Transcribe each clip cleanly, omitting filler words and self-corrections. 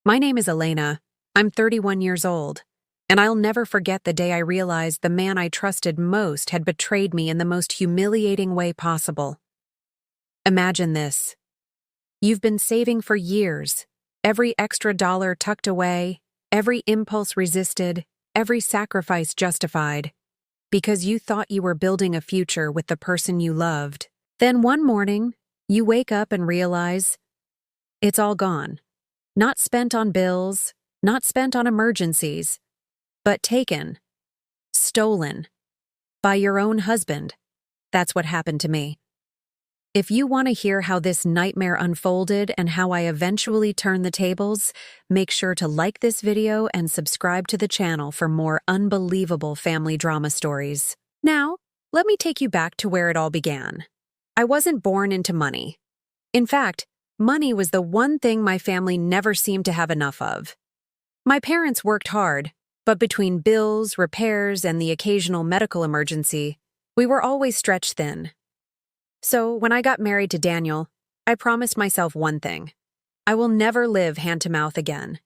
My name is Elena. I'm 31 years old, and I'll never forget the day I realized the man I trusted most had betrayed me in the most humiliating way possible. Imagine this. You've been saving for years, every extra dollar tucked away, every impulse resisted, every sacrifice justified, because you thought you were building a future with the person you loved. Then one morning, you wake up and realize it's all gone. Not spent on bills, not spent on emergencies, but taken, stolen, by your own husband. That's what happened to me. If you want to hear how this nightmare unfolded and how I eventually turned the tables, make sure to like this video and subscribe to the channel for more unbelievable family drama stories. Now, let me take you back to where it all began. I wasn't born into money. In fact, money was the one thing my family never seemed to have enough of. My parents worked hard, but between bills, repairs, and the occasional medical emergency, we were always stretched thin. So when I got married to Daniel, I promised myself one thing. I will never live hand-to-mouth again.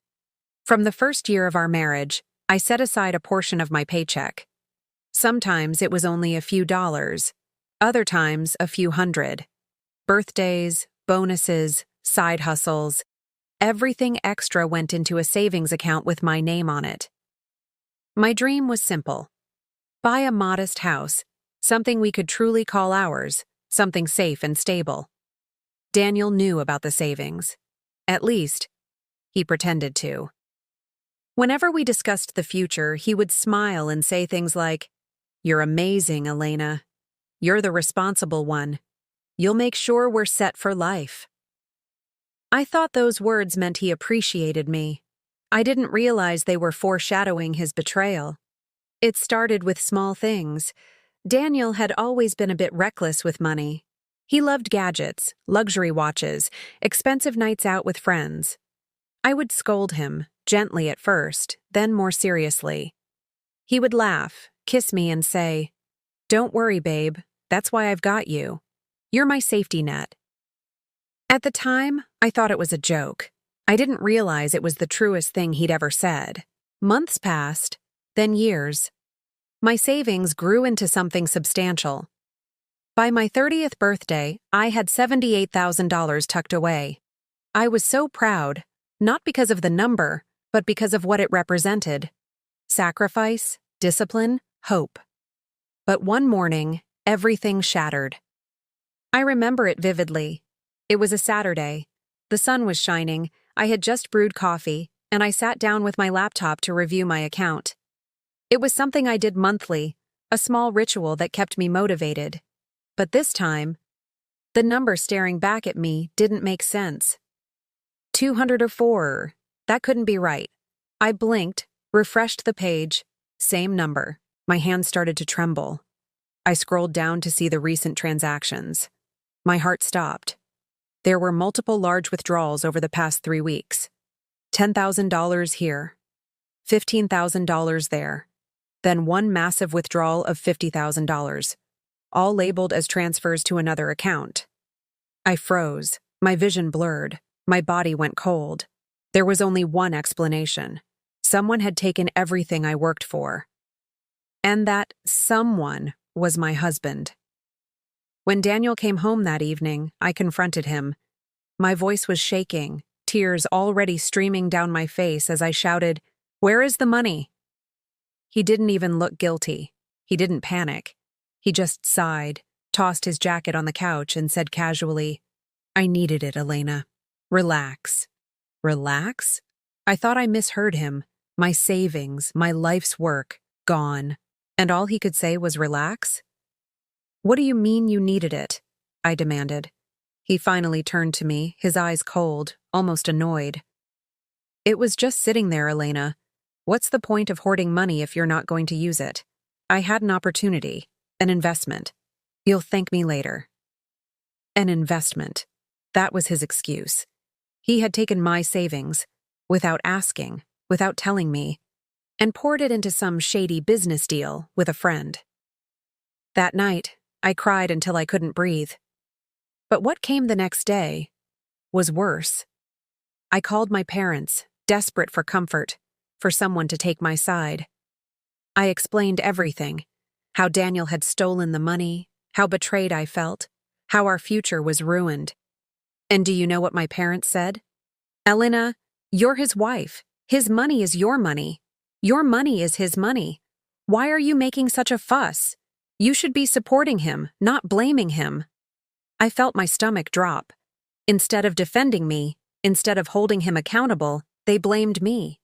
From the first year of our marriage, I set aside a portion of my paycheck. Sometimes it was only a few dollars, other times a few hundred. Birthdays, bonuses, side hustles, everything extra went into a savings account with my name on it. My dream was simple. Buy a modest house, something we could truly call ours, something safe and stable. Daniel knew about the savings. At least, he pretended to. Whenever we discussed the future, he would smile and say things like, "You're amazing, Elena. You're the responsible one. You'll make sure we're set for life." I thought those words meant he appreciated me. I didn't realize they were foreshadowing his betrayal. It started with small things. Daniel had always been a bit reckless with money. He loved gadgets, luxury watches, expensive nights out with friends. I would scold him, gently at first, then more seriously. He would laugh, kiss me, and say, "Don't worry, babe. That's why I've got you. You're my safety net." At the time, I thought it was a joke. I didn't realize it was the truest thing he'd ever said. Months passed, then years. My savings grew into something substantial. By my 30th birthday, I had $78,000 tucked away. I was so proud, not because of the number, but because of what it represented. Sacrifice, discipline, hope. But one morning, everything shattered. I remember it vividly. It was a Saturday. The sun was shining, I had just brewed coffee, and I sat down with my laptop to review my account. It was something I did monthly, a small ritual that kept me motivated. But this time, the number staring back at me didn't make sense. 204. That couldn't be right. I blinked, refreshed the page, same number. My hands started to tremble. I scrolled down to see the recent transactions. My heart stopped. There were multiple large withdrawals over the past 3 weeks. $10,000 here, $15,000 there, then one massive withdrawal of $50,000, all labeled as transfers to another account. I froze, my vision blurred, my body went cold. There was only one explanation. Someone had taken everything I worked for. And that someone was my husband. When Daniel came home that evening, I confronted him. My voice was shaking, tears already streaming down my face as I shouted, "Where is the money?" He didn't even look guilty. He didn't panic. He just sighed, tossed his jacket on the couch, and said casually, "I needed it, Elena. Relax." Relax? I thought I misheard him. My savings, my life's work, gone. And all he could say was relax? "What do you mean you needed it?" I demanded. He finally turned to me, his eyes cold, almost annoyed. "It was just sitting there, Elena. What's the point of hoarding money if you're not going to use it? I had an opportunity, an investment. You'll thank me later." An investment. That was his excuse. He had taken my savings, without asking, without telling me, and poured it into some shady business deal with a friend. That night, I cried until I couldn't breathe. But what came the next day was worse. I called my parents, desperate for comfort, for someone to take my side. I explained everything: how Daniel had stolen the money, how betrayed I felt, how our future was ruined. And do you know what my parents said? "Elena, you're his wife. His money is your money. Your money is his money. Why are you making such a fuss? You should be supporting him, not blaming him." I felt my stomach drop. Instead of defending me, instead of holding him accountable, they blamed me.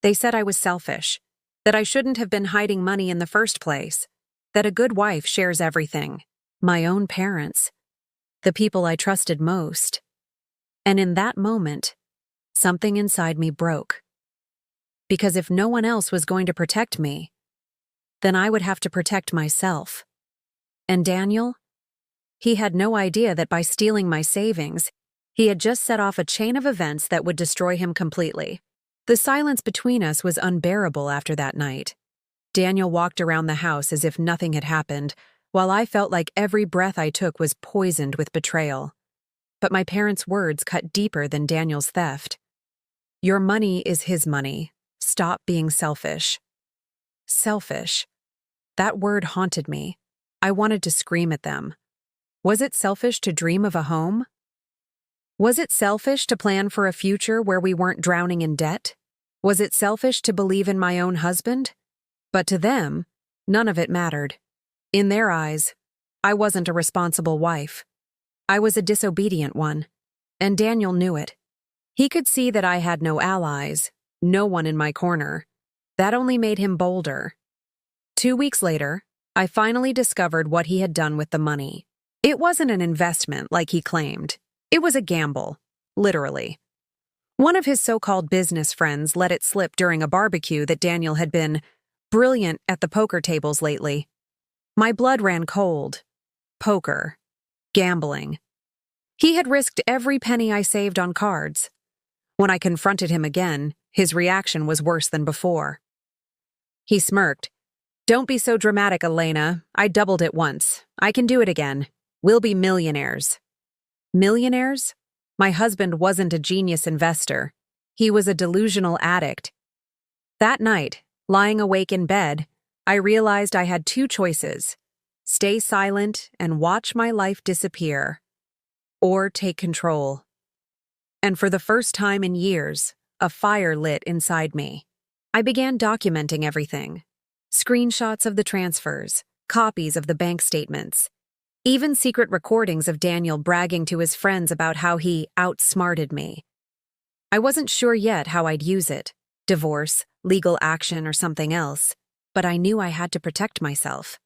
They said I was selfish, that I shouldn't have been hiding money in the first place, that a good wife shares everything. My own parents, the people I trusted most. And in that moment, something inside me broke. Because if no one else was going to protect me, then I would have to protect myself. And Daniel? He had no idea that by stealing my savings, he had just set off a chain of events that would destroy him completely. The silence between us was unbearable after that night. Daniel walked around the house as if nothing had happened, while I felt like every breath I took was poisoned with betrayal. But my parents' words cut deeper than Daniel's theft. "Your money is his money. Stop being selfish." Selfish. That word haunted me. I wanted to scream at them. Was it selfish to dream of a home? Was it selfish to plan for a future where we weren't drowning in debt? Was it selfish to believe in my own husband? But to them, none of it mattered. In their eyes, I wasn't a responsible wife. I was a disobedient one, and Daniel knew it. He could see that I had no allies, no one in my corner. That only made him bolder. 2 weeks later, I finally discovered what he had done with the money. It wasn't an investment like he claimed. It was a gamble, literally. One of his so-called business friends let it slip during a barbecue that Daniel had been brilliant at the poker tables lately. My blood ran cold. Poker. Gambling. He had risked every penny I saved on cards. When I confronted him again, his reaction was worse than before. He smirked. "Don't be so dramatic, Elena. I doubled it once. I can do it again. We'll be millionaires." Millionaires? My husband wasn't a genius investor. He was a delusional addict. That night, lying awake in bed, I realized I had two choices: stay silent and watch my life disappear, or take control. And for the first time in years, a fire lit inside me. I began documenting everything. Screenshots of the transfers, copies of the bank statements, even secret recordings of Daniel bragging to his friends about how he outsmarted me. I wasn't sure yet how I'd use it: divorce, legal action, or something else, but I knew I had to protect myself.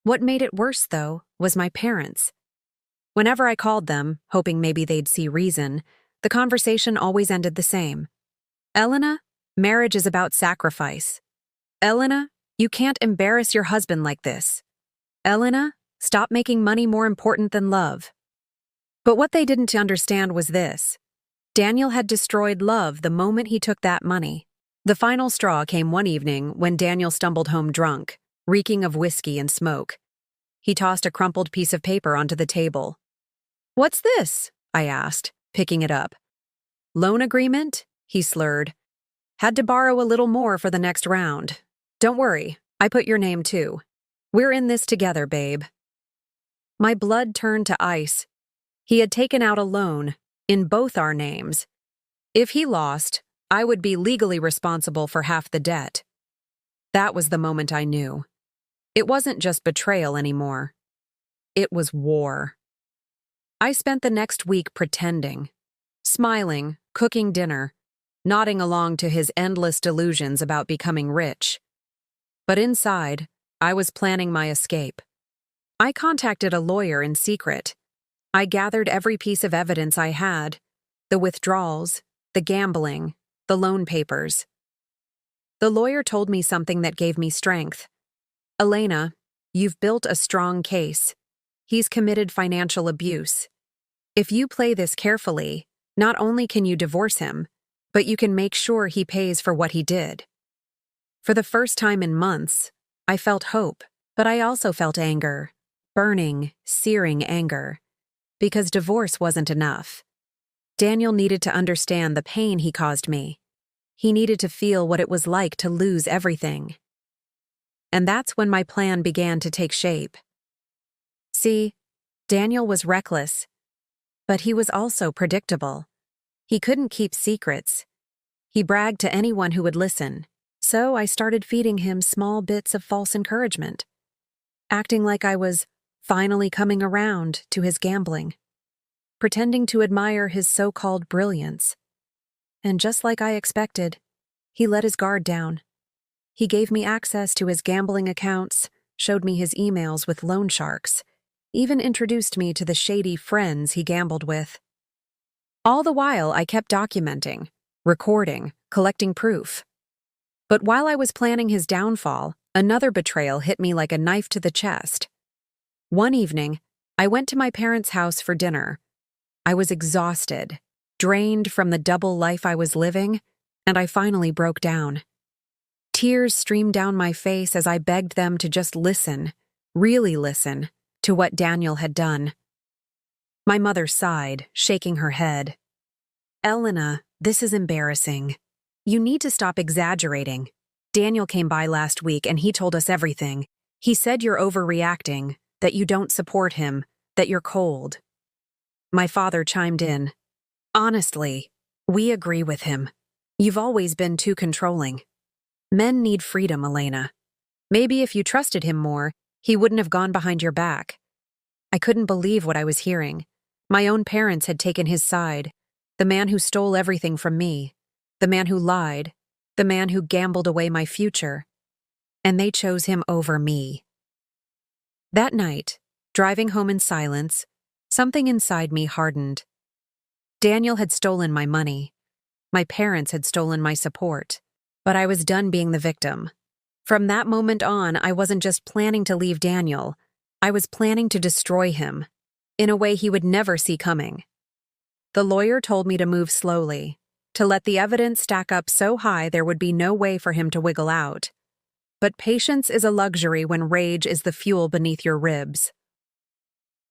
What made it worse, though, was my parents. Whenever I called them, hoping maybe they'd see reason, the conversation always ended the same. "Elena, marriage is about sacrifice. Elena, you can't embarrass your husband like this. Elena, stop making money more important than love." But what they didn't understand was this: Daniel had destroyed love the moment he took that money. The final straw came one evening when Daniel stumbled home drunk, reeking of whiskey and smoke. He tossed a crumpled piece of paper onto the table. "What's this?" I asked, picking it up. "Loan agreement?" he slurred. "Had to borrow a little more for the next round. Don't worry, I put your name too. We're in this together, babe." My blood turned to ice. He had taken out a loan, in both our names. If he lost, I would be legally responsible for half the debt. That was the moment I knew. It wasn't just betrayal anymore. It was war. I spent the next week pretending, smiling, cooking dinner, nodding along to his endless delusions about becoming rich. But inside, I was planning my escape. I contacted a lawyer in secret. I gathered every piece of evidence I had: the withdrawals, the gambling, the loan papers. The lawyer told me something that gave me strength. "Elena, you've built a strong case. He's committed financial abuse. If you play this carefully, not only can you divorce him, but you can make sure he pays for what he did." For the first time in months, I felt hope, but I also felt anger. Burning, searing anger. Because divorce wasn't enough. Daniel needed to understand the pain he caused me. He needed to feel what it was like to lose everything. And that's when my plan began to take shape. See, Daniel was reckless, but he was also predictable. He couldn't keep secrets. He bragged to anyone who would listen, so I started feeding him small bits of false encouragement, acting like I was finally coming around to his gambling, pretending to admire his so-called brilliance. And just like I expected, he let his guard down. He gave me access to his gambling accounts, showed me his emails with loan sharks, even introduced me to the shady friends he gambled with. All the while, I kept documenting, recording, collecting proof. But while I was planning his downfall, another betrayal hit me like a knife to the chest. One evening, I went to my parents' house for dinner. I was exhausted, drained from the double life I was living, and I finally broke down. Tears streamed down my face as I begged them to just listen, really listen, to what Daniel had done. My mother sighed, shaking her head. "Elena, this is embarrassing. You need to stop exaggerating. Daniel came by last week and he told us everything. He said you're overreacting, that you don't support him, that you're cold." My father chimed in. "Honestly, we agree with him. You've always been too controlling. Men need freedom, Elena. Maybe if you trusted him more, he wouldn't have gone behind your back." I couldn't believe what I was hearing. My own parents had taken his side. The man who stole everything from me. The man who lied. The man who gambled away my future. And they chose him over me. That night, driving home in silence, something inside me hardened. Daniel had stolen my money. My parents had stolen my support. But I was done being the victim. From that moment on, I wasn't just planning to leave Daniel. I was planning to destroy him, in a way he would never see coming. The lawyer told me to move slowly, to let the evidence stack up so high there would be no way for him to wiggle out. But patience is a luxury when rage is the fuel beneath your ribs.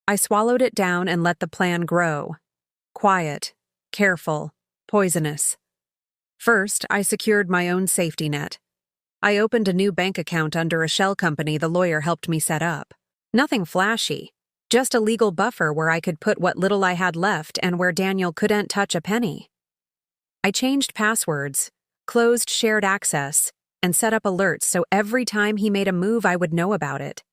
I swallowed it down and let the plan grow. Quiet, careful, poisonous. First, I secured my own safety net. I opened a new bank account under a shell company the lawyer helped me set up. Nothing flashy, just a legal buffer where I could put what little I had left and where Daniel couldn't touch a penny. I changed passwords, closed shared access, and set up alerts so every time he made a move I would know about it.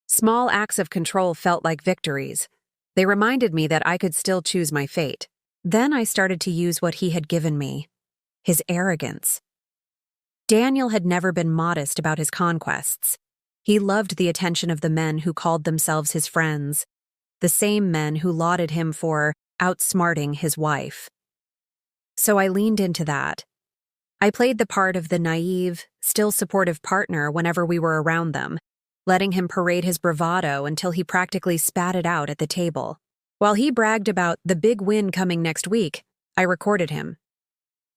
Small acts of control felt like victories. They reminded me that I could still choose my fate. Then I started to use what he had given me. His arrogance. Daniel had never been modest about his conquests. He loved the attention of the men who called themselves his friends, the same men who lauded him for outsmarting his wife. So I leaned into that. I played the part of the naive, still supportive partner whenever we were around them, letting him parade his bravado until he practically spat it out at the table. While he bragged about the big win coming next week, I recorded him.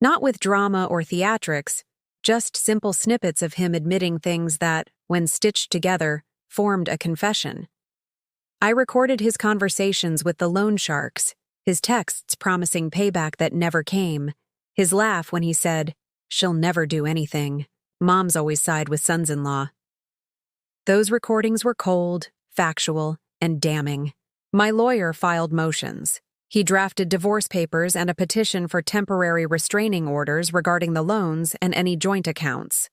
Not with drama or theatrics, just simple snippets of him admitting things that, when stitched together, formed a confession. I recorded his conversations with the loan sharks, his texts promising payback that never came, his laugh when he said, "She'll never do anything. Mom's always side with sons-in-law." Those recordings were cold, factual, and damning. My lawyer filed motions. He drafted divorce papers and a petition for temporary restraining orders regarding the loans and any joint accounts.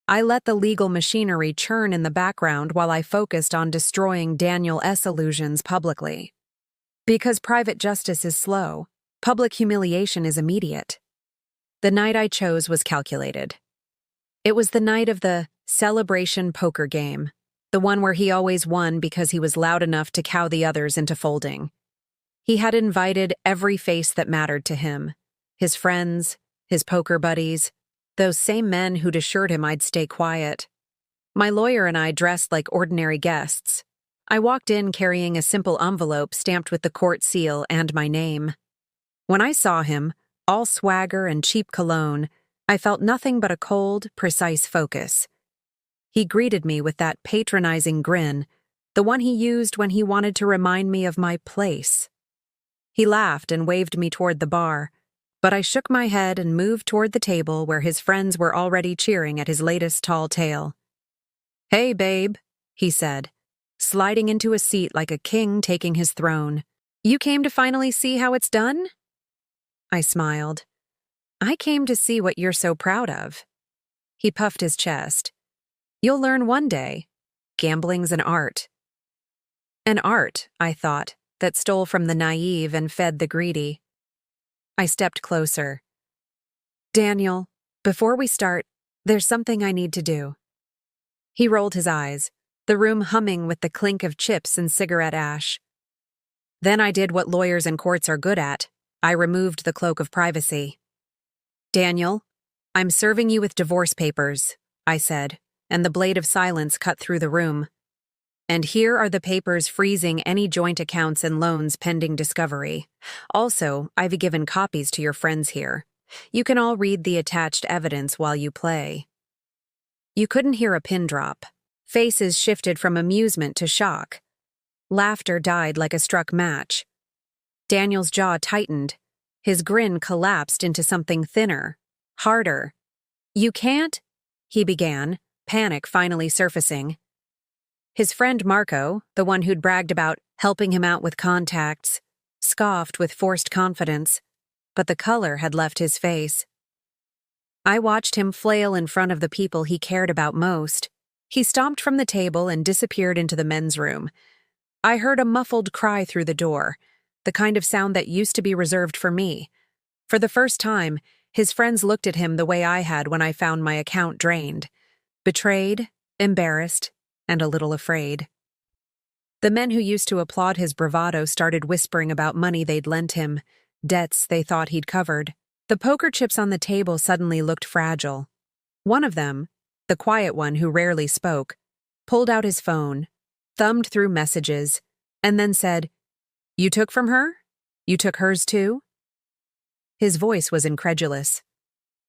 I let the legal machinery churn in the background while I focused on destroying Daniel S. illusions publicly. Because private justice is slow, public humiliation is immediate. The night I chose was calculated. It was the night of the celebration poker game, the one where he always won because he was loud enough to cow the others into folding. He had invited every face that mattered to him, his friends, his poker buddies, those same men who'd assured him I'd stay quiet. My lawyer and I dressed like ordinary guests. I walked in carrying a simple envelope stamped with the court seal and my name. When I saw him, all swagger and cheap cologne, I felt nothing but a cold, precise focus. He greeted me with that patronizing grin, the one he used when he wanted to remind me of my place. He laughed and waved me toward the bar, But I shook my head and moved toward the table where his friends were already cheering at his latest tall tale. "Hey, babe," he said, sliding into a seat like a king taking his throne. "You came to finally see how it's done?" I smiled. "I came to see what you're so proud of." He puffed his chest. "You'll learn one day. Gambling's an art." An art, I thought, that stole from the naive and fed the greedy. I stepped closer. "Daniel, before we start, there's something I need to do." He rolled his eyes, the room humming with the clink of chips and cigarette ash. Then I did what lawyers in courts are good at. I removed the cloak of privacy. "Daniel, I'm serving you with divorce papers," I said, and the blade of silence cut through the room. "And here are the papers freezing any joint accounts and loans pending discovery. Also, I've given copies to your friends here. You can all read the attached evidence while you play." You couldn't hear a pin drop. Faces shifted from amusement to shock. Laughter died like a struck match. Daniel's jaw tightened. His grin collapsed into something thinner, harder. "You can't," he began, panic finally surfacing. His friend Marco, the one who'd bragged about helping him out with contacts, scoffed with forced confidence, but the color had left his face. I watched him flail in front of the people he cared about most. He stomped from the table and disappeared into the men's room. I heard a muffled cry through the door, the kind of sound that used to be reserved for me. For the first time, his friends looked at him the way I had when I found my account drained. Betrayed, embarrassed, and a little afraid. The men who used to applaud his bravado started whispering about money they'd lent him, debts they thought he'd covered. The poker chips on the table suddenly looked fragile. One of them, the quiet one who rarely spoke, pulled out his phone, thumbed through messages, and then said, "You took from her? You took hers too?" His voice was incredulous.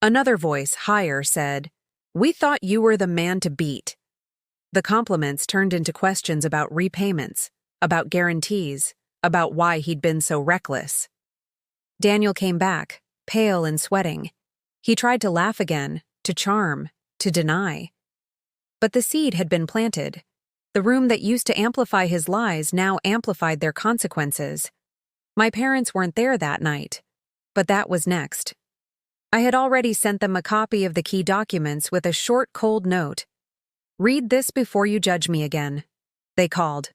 Another voice, higher, said, "We thought you were the man to beat." The compliments turned into questions about repayments, about guarantees, about why he'd been so reckless. Daniel came back, pale and sweating. He tried to laugh again, to charm, to deny. But the seed had been planted. The room that used to amplify his lies now amplified their consequences. My parents weren't there that night, but that was next. I had already sent them a copy of the key documents with a short, cold note. "Read this before you judge me again," they called.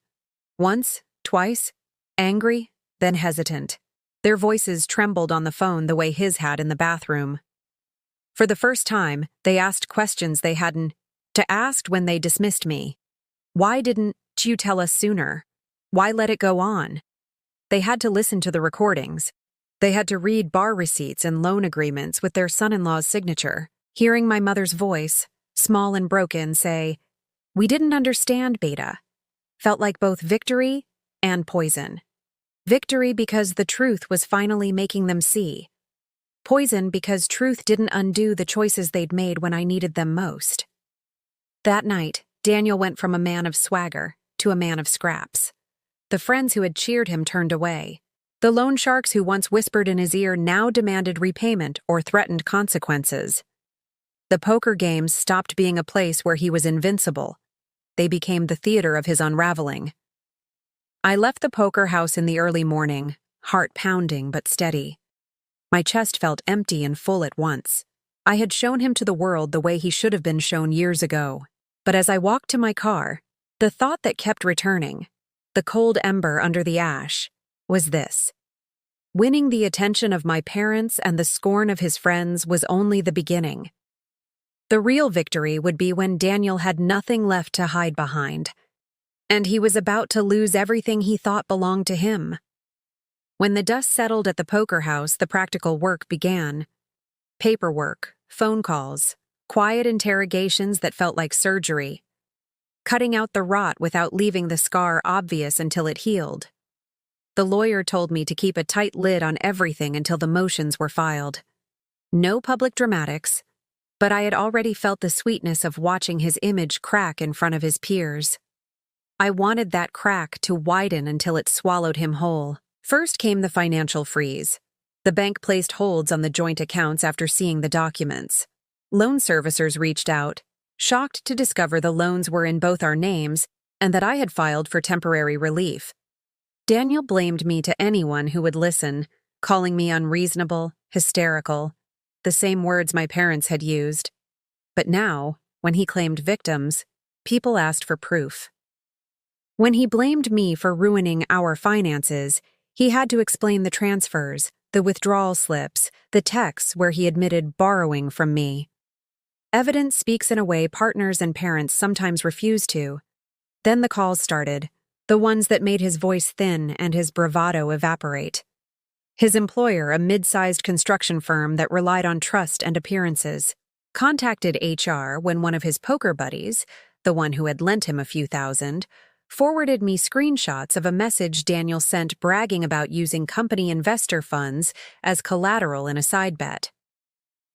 Once, twice, angry, then hesitant. Their voices trembled on the phone the way his had in the bathroom. For the first time, they asked questions they hadn't to ask when they dismissed me. Why didn't you tell us sooner? Why let it go on? They had to listen to the recordings. They had to read bar receipts and loan agreements with their son-in-law's signature, hearing my mother's voice, small and broken, say, "We didn't understand, Beta," felt like both victory and poison. Victory because the truth was finally making them see. Poison because truth didn't undo the choices they'd made when I needed them most. That night, Daniel went from a man of swagger to a man of scraps. The friends who had cheered him turned away. The loan sharks who once whispered in his ear now demanded repayment or threatened consequences. The poker games stopped being a place where he was invincible. They became the theater of his unraveling. I left the poker house in the early morning, heart pounding but steady. My chest felt empty and full at once. I had shown him to the world the way he should have been shown years ago. But as I walked to my car, the thought that kept returning, the cold ember under the ash, was this. Winning the attention of my parents and the scorn of his friends was only the beginning. The real victory would be when Daniel had nothing left to hide behind, and he was about to lose everything he thought belonged to him. When the dust settled at the poker house, the practical work began. Paperwork, phone calls, quiet interrogations that felt like surgery. Cutting out the rot without leaving the scar obvious until it healed. The lawyer told me to keep a tight lid on everything until the motions were filed. No public dramatics, but I had already felt the sweetness of watching his image crack in front of his peers. I wanted that crack to widen until it swallowed him whole. First came the financial freeze. The bank placed holds on the joint accounts after seeing the documents. Loan servicers reached out, shocked to discover the loans were in both our names and that I had filed for temporary relief. Daniel blamed me to anyone who would listen, calling me unreasonable, hysterical, the same words my parents had used. But now, when he claimed victims, people asked for proof. When he blamed me for ruining our finances, he had to explain the transfers, the withdrawal slips, the texts where he admitted borrowing from me. Evidence speaks in a way partners and parents sometimes refuse to. Then the calls started, the ones that made his voice thin and his bravado evaporate. His employer, a mid-sized construction firm that relied on trust and appearances, contacted HR when one of his poker buddies, the one who had lent him a few thousand, forwarded me screenshots of a message Daniel sent bragging about using company investor funds as collateral in a side bet.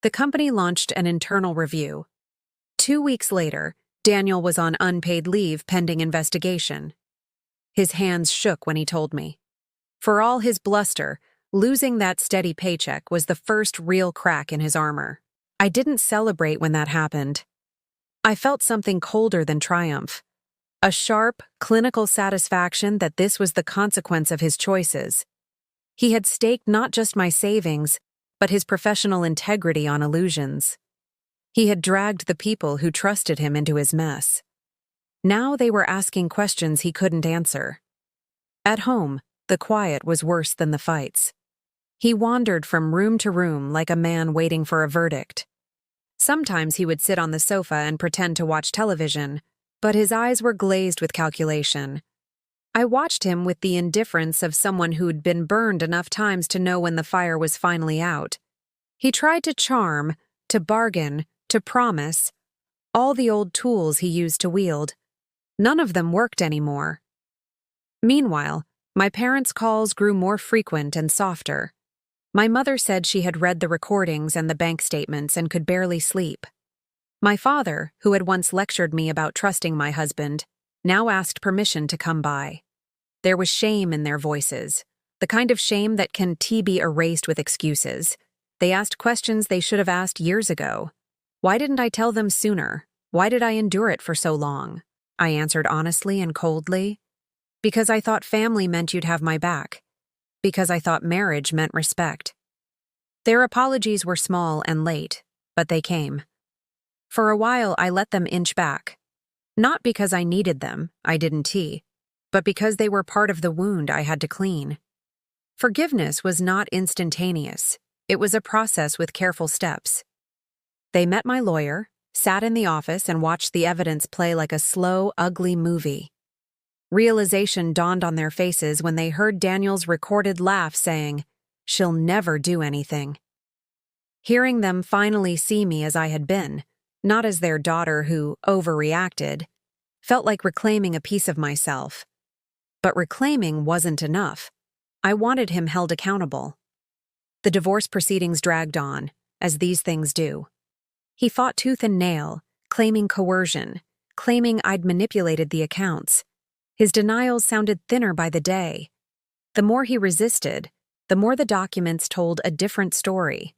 The company launched an internal review. 2 weeks later, Daniel was on unpaid leave pending investigation. His hands shook when he told me. For all his bluster, losing that steady paycheck was the first real crack in his armor. I didn't celebrate when that happened. I felt something colder than triumph. A sharp, clinical satisfaction that this was the consequence of his choices. He had staked not just my savings, but his professional integrity on illusions. He had dragged the people who trusted him into his mess. Now they were asking questions he couldn't answer. At home, the quiet was worse than the fights. He wandered from room to room like a man waiting for a verdict. Sometimes he would sit on the sofa and pretend to watch television, but his eyes were glazed with calculation. I watched him with the indifference of someone who'd been burned enough times to know when the fire was finally out. He tried to charm, to bargain, to promise, all the old tools he used to wield. None of them worked anymore. Meanwhile, my parents' calls grew more frequent and softer. My mother said she had read the recordings and the bank statements and could barely sleep. My father, who had once lectured me about trusting my husband, now asked permission to come by. There was shame in their voices, the kind of shame that can be erased with excuses. They asked questions they should have asked years ago. Why didn't I tell them sooner? Why did I endure it for so long? I answered honestly and coldly. Because I thought family meant you'd have my back. Because I thought marriage meant respect. Their apologies were small and late, but they came. For a while, I let them inch back. Not because I needed them, I didn't, but because they were part of the wound I had to clean. Forgiveness was not instantaneous. It was a process with careful steps. They met my lawyer, sat in the office, and watched the evidence play like a slow, ugly movie. Realization dawned on their faces when they heard Daniel's recorded laugh saying, "She'll never do anything." Hearing them finally see me as I had been, not as their daughter who overreacted, felt like reclaiming a piece of myself. But reclaiming wasn't enough. I wanted him held accountable. The divorce proceedings dragged on, as these things do. He fought tooth and nail, claiming coercion, claiming I'd manipulated the accounts. His denials sounded thinner by the day. The more he resisted, the more the documents told a different story.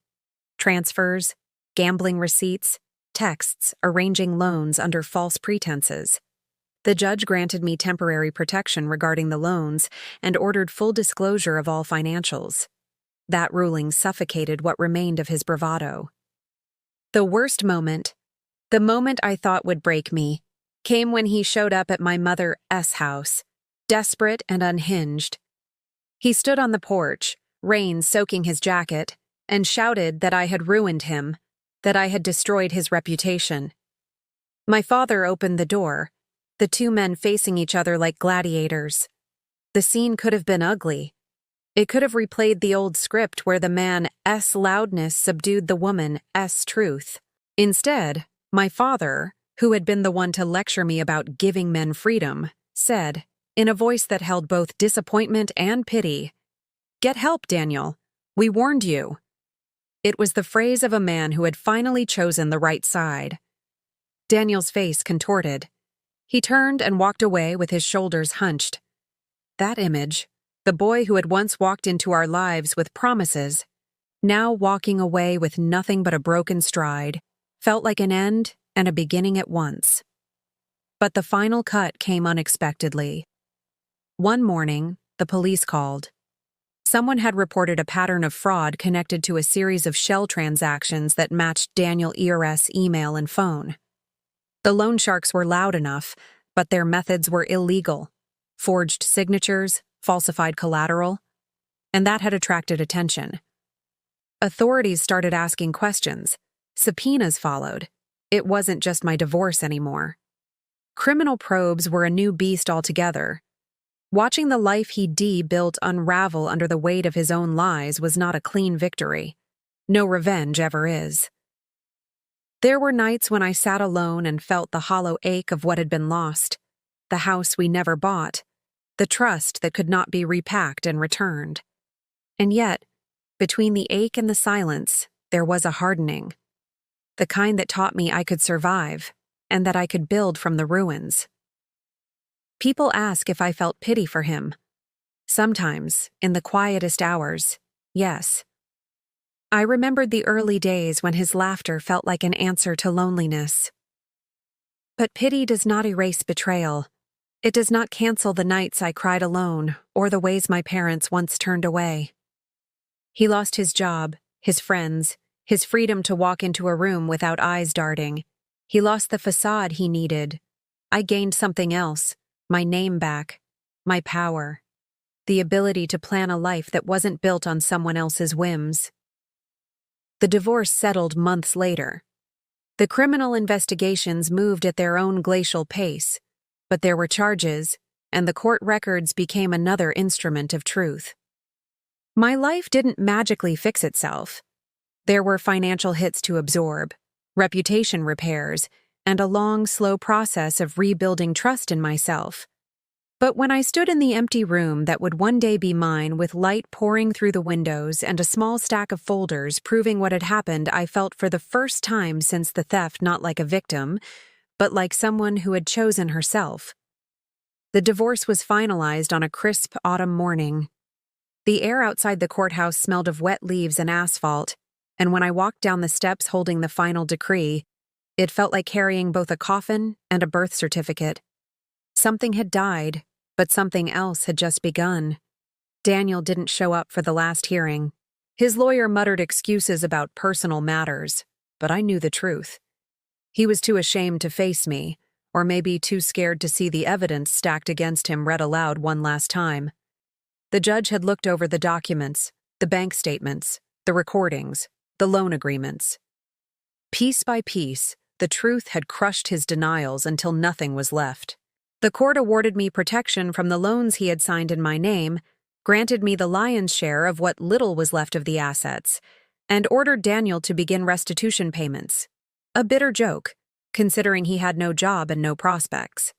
Transfers, gambling receipts, texts arranging loans under false pretenses. The judge granted me temporary protection regarding the loans and ordered full disclosure of all financials. That ruling suffocated what remained of his bravado. The worst moment, the moment I thought would break me, came when he showed up at my mother's house, desperate and unhinged. He stood on the porch, rain soaking his jacket, and shouted that I had ruined him, that I had destroyed his reputation. My father opened the door, the two men facing each other like gladiators. The scene could have been ugly. It could have replayed the old script where the man's loudness subdued the woman's truth. Instead, my father, who had been the one to lecture me about giving men freedom, said, in a voice that held both disappointment and pity, "Get help, Daniel. We warned you." It was the phrase of a man who had finally chosen the right side. Daniel's face contorted. He turned and walked away with his shoulders hunched. That image, the boy who had once walked into our lives with promises, Now walking away with nothing but a broken stride felt like an end and a beginning at once. But the final cut came unexpectedly. One morning, the police called. Someone had reported a pattern of fraud connected to a series of shell transactions that matched Daniel Eres' email and phone. The loan sharks were loud enough, but their methods were illegal. Forged signatures, falsified collateral, and that had attracted attention. Authorities started asking questions. Subpoenas followed. It wasn't just my divorce anymore. Criminal probes were a new beast altogether. Watching the life he'd built unravel under the weight of his own lies was not a clean victory. No revenge ever is. There were nights when I sat alone and felt the hollow ache of what had been lost, the house we never bought, the trust that could not be repacked and returned. And yet, between the ache and the silence, there was a hardening. The kind that taught me I could survive, and that I could build from the ruins. People ask if I felt pity for him. Sometimes, in the quietest hours, yes. I remembered the early days when his laughter felt like an answer to loneliness. But pity does not erase betrayal. It does not cancel the nights I cried alone or the ways my parents once turned away. He lost his job, his friends, his freedom to walk into a room without eyes darting. He lost the facade he needed. I gained something else, my name back, my power, the ability to plan a life that wasn't built on someone else's whims. The divorce settled months later. The criminal investigations moved at their own glacial pace, but there were charges, and the court records became another instrument of truth. My life didn't magically fix itself. There were financial hits to absorb, reputation repairs, and a long, slow process of rebuilding trust in myself. But when I stood in the empty room that would one day be mine with light pouring through the windows and a small stack of folders proving what had happened, I felt for the first time since the theft not like a victim, but like someone who had chosen herself. The divorce was finalized on a crisp autumn morning. The air outside the courthouse smelled of wet leaves and asphalt, and when I walked down the steps holding the final decree, it felt like carrying both a coffin and a birth certificate. Something had died, but something else had just begun. Daniel didn't show up for the last hearing. His lawyer muttered excuses about personal matters, but I knew the truth. He was too ashamed to face me, or maybe too scared to see the evidence stacked against him read aloud one last time. The judge had looked over the documents, the bank statements, the recordings, the loan agreements. Piece by piece, the truth had crushed his denials until nothing was left. The court awarded me protection from the loans he had signed in my name, granted me the lion's share of what little was left of the assets, and ordered Daniel to begin restitution payments. A bitter joke, considering he had no job and no prospects.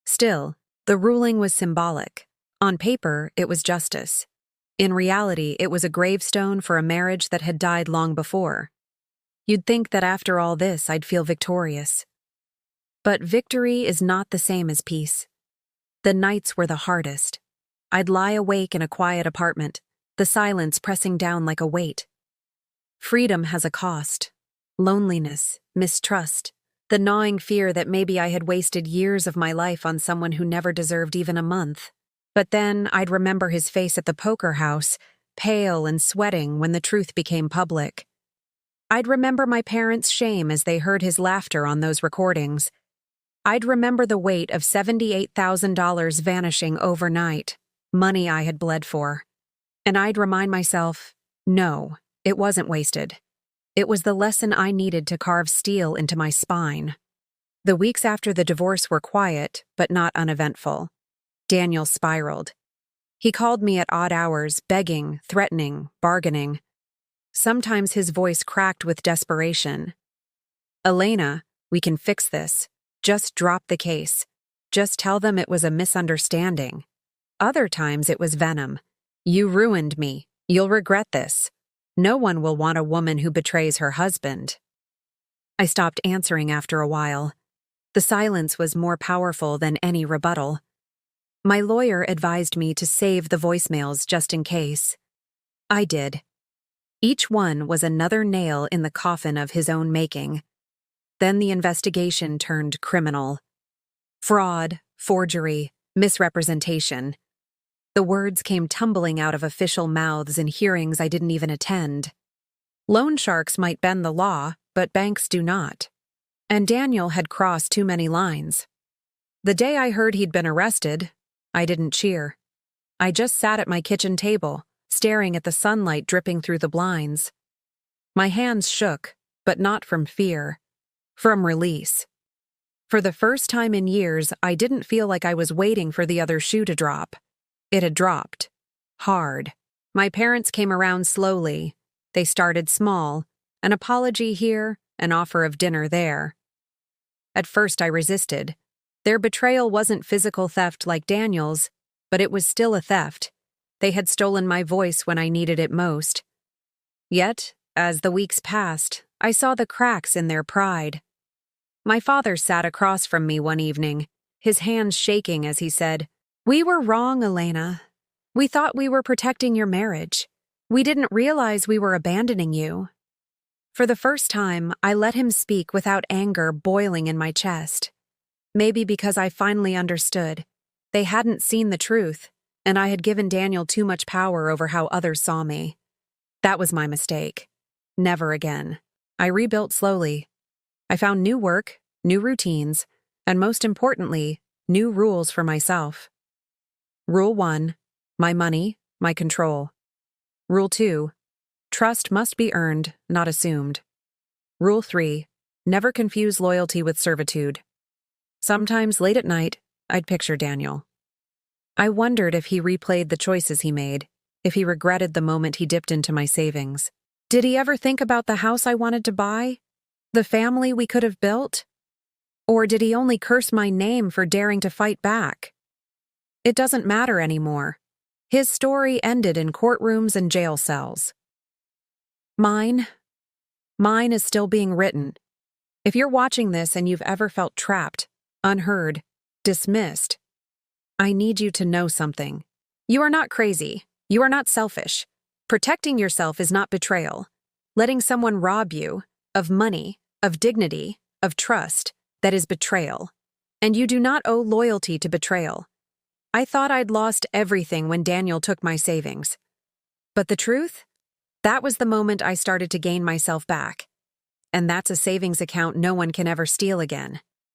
Still, the ruling was symbolic. On paper, it was justice. In reality, it was a gravestone for a marriage that had died long before. You'd think that after all this, I'd feel victorious. But victory is not the same as peace. The nights were the hardest. I'd lie awake in a quiet apartment, the silence pressing down like a weight. Freedom has a cost. Loneliness, mistrust, the gnawing fear that maybe I had wasted years of my life on someone who never deserved even a month. But then I'd remember his face at the poker house, pale and sweating when the truth became public. I'd remember my parents' shame as they heard his laughter on those recordings. I'd remember the weight of $78,000 vanishing overnight, money I had bled for. And I'd remind myself, no, it wasn't wasted. It was the lesson I needed to carve steel into my spine. The weeks after the divorce were quiet, but not uneventful. Daniel spiraled. He called me at odd hours, begging, threatening, bargaining. Sometimes his voice cracked with desperation. "Elena, we can fix this. Just drop the case. Just tell them it was a misunderstanding." Other times it was venom. "You ruined me. You'll regret this. No one will want a woman who betrays her husband." I stopped answering after a while. The silence was more powerful than any rebuttal. My lawyer advised me to save the voicemails just in case. I did. Each one was another nail in the coffin of his own making. Then the investigation turned criminal. Fraud, forgery, misrepresentation. The words came tumbling out of official mouths in hearings I didn't even attend. Loan sharks might bend the law, but banks do not. And Daniel had crossed too many lines. The day I heard he'd been arrested, I didn't cheer. I just sat at my kitchen table, staring at the sunlight dripping through the blinds. My hands shook, but not from fear, from release. For the first time in years, I didn't feel like I was waiting for the other shoe to drop. It had dropped. Hard. My parents came around slowly. They started small, an apology here, an offer of dinner there. At first I resisted. Their betrayal wasn't physical theft like Daniel's, but it was still a theft. They had stolen my voice when I needed it most. Yet, as the weeks passed, I saw the cracks in their pride. My father sat across from me one evening, his hands shaking as he said, "We were wrong, Elena. We thought we were protecting your marriage. We didn't realize we were abandoning you." For the first time, I let him speak without anger boiling in my chest. Maybe because I finally understood. They hadn't seen the truth, and I had given Daniel too much power over how others saw me. That was my mistake. Never again. I rebuilt slowly. I found new work, new routines, and most importantly, new rules for myself. Rule 1, my money, my control. Rule 2, trust must be earned, not assumed. Rule 3, never confuse loyalty with servitude. Sometimes late at night, I'd picture Daniel. I wondered if he replayed the choices he made, if he regretted the moment he dipped into my savings. Did he ever think about the house I wanted to buy? The family we could have built? Or did he only curse my name for daring to fight back? It doesn't matter anymore. His story ended in courtrooms and jail cells. Mine is still being written. If you're watching this and you've ever felt trapped, unheard, dismissed, I need you to know something. You are not crazy. You are not selfish. Protecting yourself is not betrayal. Letting someone rob you of money, of dignity, of trust, that is betrayal. And you do not owe loyalty to betrayal. I thought I'd lost everything when Daniel took my savings. But the truth? That was the moment I started to gain myself back. And that's a savings account no one can ever steal again.